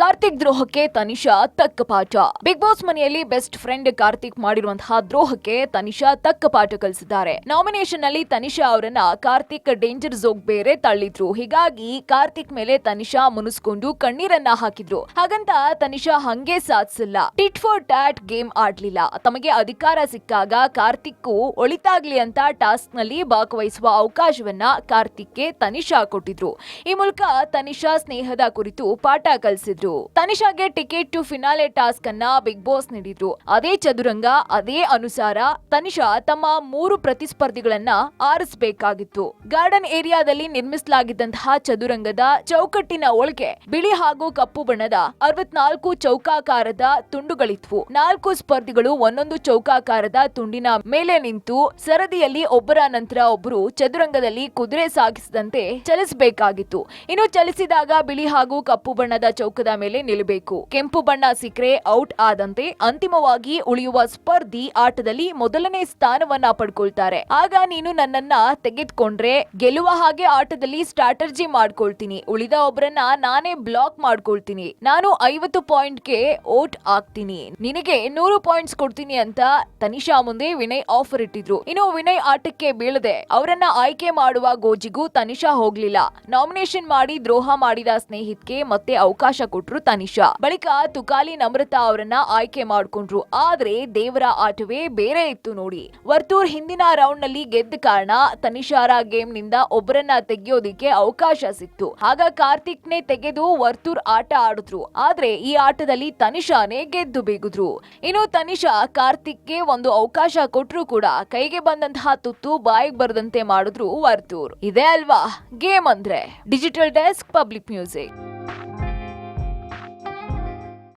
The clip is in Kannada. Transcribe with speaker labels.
Speaker 1: ಕಾರ್ತಿಕ್ ದ್ರೋಹಕ್ಕೆ ತನಿಷಾ ತಕ್ಕ ಪಾಠ. ಬಿಗ್ ಬಾಸ್ ಮನೆಯಲ್ಲಿ ಬೆಸ್ಟ್ ಫ್ರೆಂಡ್ ಕಾರ್ತಿಕ್ ಮಾಡಿರುವಂತಹ ದ್ರೋಹಕ್ಕೆ ತನಿಷಾ ತಕ್ಕ ಪಾಠ ಕಲಿಸಿದ್ದಾರೆ. ನಾಮಿನೇಷನ್ ನಲ್ಲಿ ತನಿಷಾ ಅವರನ್ನ ಕಾರ್ತಿಕ್ ಡೇಂಜರ್ ಝೋನ್ ಬೇರೆ ತಳ್ಳಿದ್ರು. ಹೀಗಾಗಿ ಕಾರ್ತಿಕ್ ಮೇಲೆ ತನಿಷಾ ಮುನಿಸ್ಕೊಂಡು ಕಣ್ಣೀರನ್ನ ಹಾಕಿದ್ರು. ಹಾಗಂತ ತನಿಷಾ ಹಂಗೆ ಸಾಧಿಸಿಲ್ಲ. ಟಿಟ್ ಫಾರ್ ಟ್ಯಾಟ್ ಗೇಮ್ ಆಡ್ಲಿಲ್ಲ. ತಮಗೆ ಅಧಿಕಾರ ಸಿಕ್ಕಾಗ ಕಾರ್ತಿಕ್ ಒಳಿತಾಗ್ಲಿ ಅಂತ ಟಾಸ್ಕ್ ನಲ್ಲಿ ಭಾಗವಹಿಸುವ ಅವಕಾಶವನ್ನ ಕಾರ್ತಿಕ್ಗೆ ತನಿಷಾ ಕೊಟ್ಟಿದ್ರು. ಈ ಮೂಲಕ ತನಿಷಾ ಸ್ನೇಹದ ಕುರಿತು ಪಾಠ ಕಲಿಸಿದ್ರು. ತನಿಷಾಗೆ ಟಿಕೆಟ್ ಟು ಫಿನಾಲೆ ಟಾಸ್ಕ್ ಅನ್ನ ಬಿಗ್ ಬಾಸ್ ನೀಡಿದ್ರು. ಅದೇ ಚದುರಂಗ, ಅದೇ ಅನುಸಾರ ತನಿಷಾ ತಮ್ಮ 3 ಪ್ರತಿಸ್ಪರ್ಧಿಗಳನ್ನ ಆರಿಸಬೇಕಾಗಿತ್ತು. ಗಾರ್ಡನ್ ಏರಿಯಾದಲ್ಲಿ ನಿರ್ಮಿಸಲಾಗಿದ್ದಂತಹ ಚದುರಂಗದ ಚೌಕಟ್ಟಿನ ಒಳಗೆ ಬಿಳಿ ಹಾಗೂ ಕಪ್ಪು ಬಣ್ಣದ 64 ಚೌಕಾಕಾರದ ತುಂಡುಗಳಿದ್ವು. 4 ಸ್ಪರ್ಧಿಗಳು ಒಂದೊಂದು ಚೌಕಾಕಾರದ ತುಂಡಿನ ಮೇಲೆ ನಿಂತು ಸರದಿಯಲ್ಲಿ ಒಬ್ಬರ ನಂತರ ಒಬ್ಬರು ಚದುರಂಗದಲ್ಲಿ ಕುದುರೆ ಸಾಗಿಸಿದಂತೆ ಚಲಿಸಬೇಕಾಗಿತ್ತು. ಇನ್ನು ಚಲಿಸಿದಾಗ ಬಿಳಿ ಹಾಗೂ ಕಪ್ಪು ಬಣ್ಣದ ಚೌಕದ ಮೇಲೆ ನಿಲ್ಲಬೇಕು. ಕೆಂಪು ಬಣ್ಣ ಸಿಕ್ಕರೆ ಔಟ್ ಆದಂತೆ. ಅಂತಿಮವಾಗಿ ಉಳಿಯುವ ಸ್ಪರ್ಧಿ ಆಟದಲ್ಲಿ ಮೊದಲನೇ ಸ್ಥಾನವನ್ನ ಪಡ್ಕೊಳ್ತಾರೆ. ಆಗ ನೀನು ನನ್ನನ್ನ ತೆಗೆದುಕೊಂಡ್ರೆ ಗೆಲ್ಲುವ ಹಾಗೆ ಆಟದಲ್ಲಿ ಸ್ಟ್ರಾಟರ್ಜಿ ಮಾಡ್ಕೊಳ್ತೀನಿ. ಉಳಿದ ಒಬ್ಬರನ್ನ ನಾನೇ ಬ್ಲಾಕ್ ಮಾಡ್ಕೊಳ್ತೀನಿ. ನಾನು 50 ಪಾಯಿಂಟ್ಗೆ ಔಟ್ ಆಗ್ತೀನಿ. ನಿನಗೆ 100 ಪಾಯಿಂಟ್ಸ್ ಕೊಡ್ತೀನಿ ಅಂತ ತನಿಷಾ ಮುಂದೆ ವಿನಯ್ ಆಫರ್ ಇಟ್ಟಿದ್ರು. ಇನ್ನು ವಿನಯ್ ಆಟಕ್ಕೆ ಬೀಳದೆ ಅವರನ್ನ ಆಯ್ಕೆ ಮಾಡುವ ಗೋಜಿಗೂ ತನಿಷಾ ಹೋಗ್ಲಿಲ್ಲ. ನಾಮಿನೇಷನ್ ಮಾಡಿ ದ್ರೋಹ ಮಾಡಿದ ಸ್ನೇಹಿತಕ್ಕೆ ಮತ್ತೆ ಅವಕಾಶ ಕೊಟ್ರು ತನಿಷಾ. ಬಳಿಕ ತುಕಾಲಿ ನಮ್ರತಾ ಅವರನ್ನ ಆಯ್ಕೆ ಮಾಡ್ಕೊಂಡ್ರು. ಆದ್ರೆ ದೇವರ ಆಟವೇ ಬೇರೆ ಇತ್ತು ನೋಡಿ. ವರ್ತೂರ್ ಹಿಂದಿನ ರೌಂಡ್ ನಲ್ಲಿ ಗೆದ್ದ ಕಾರಣ ತನಿಷಾರ ಗೇಮ್ ನಿಂದ ಒಬ್ಬರನ್ನ ತೆಗೆಯೋದಿಕ್ಕೆ ಅವಕಾಶ ಸಿಕ್ತು. ಆಗ ಕಾರ್ತಿಕ್ ನೇ ತೆಗೆದು ವರ್ತೂರ್ ಆಟ ಆಡಿದ್ರು. ಆದ್ರೆ ಈ ಆಟದಲ್ಲಿ ತನಿಷಾನೇ ಗೆದ್ದು ಬೀಗಿದ್ರು. ಇನ್ನು ತನಿಷಾ ಕಾರ್ತಿಕ್ಗೆ ಒಂದು ಅವಕಾಶ ಕೊಟ್ರು ಕೂಡ ಕೈಗೆ ಬಂದಂತಹ ತುತ್ತು ಬಾಯಿಗೆ ಬರದಂತೆ ಮಾಡಿದ್ರು ವರ್ತೂರ್. ಇದೇ ಅಲ್ವಾ ಗೇಮ್ ಅಂದ್ರೆ. Digital desk, public music.